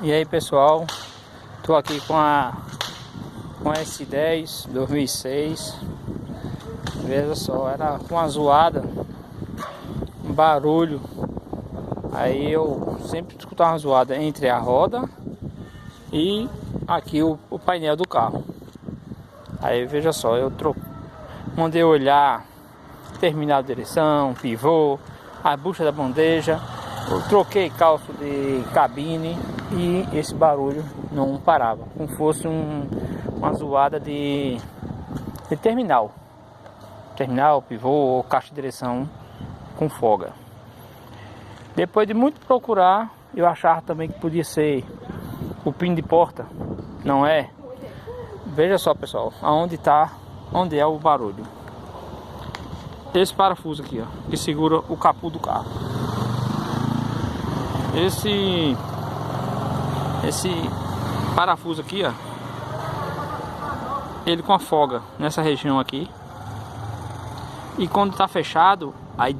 E aí pessoal, tô aqui com a S10 2006. Veja só, era com uma zoada, um barulho. Aí eu sempre escutava uma zoada entre a roda e aqui o painel do carro. Aí veja só, eu mandei olhar terminal de direção, pivô, a bucha da bandeja. Eu troquei calço de cabine e esse barulho não parava, como fosse uma zoada de terminal, pivô ou caixa de direção com folga. Depois de muito procurar, eu achava também que podia ser o pino de porta, não é? Veja só pessoal, onde é o barulho. Esse parafuso aqui, ó, que segura o capô do carro. Esse parafuso aqui, ó, ele com a folga nessa região aqui. E quando tá fechado, aí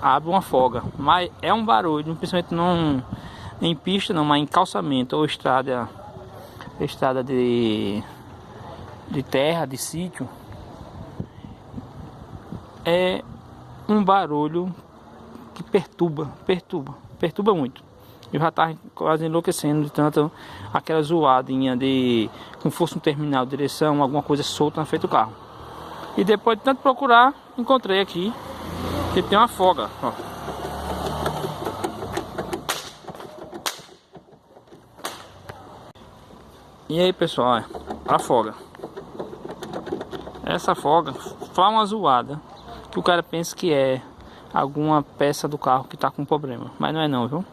abre uma folga. Mas é um barulho, principalmente não em pista não, mas em calçamento ou estrada de terra, de sítio. É um barulho que perturba muito. Eu já tava quase enlouquecendo de tanto aquela zoadinha de como fosse um terminal de direção, alguma coisa solta na frente do carro. E depois de tanto procurar, encontrei aqui que tem uma folga, ó. E aí pessoal, a folga. Essa folga faz uma zoada que o cara pensa que é alguma peça do carro que está com problema, mas não é não, viu?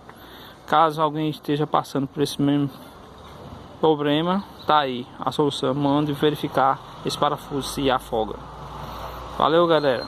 Caso alguém esteja passando por esse mesmo problema, tá aí a solução. Mande verificar esse parafuso se há folga. Valeu galera.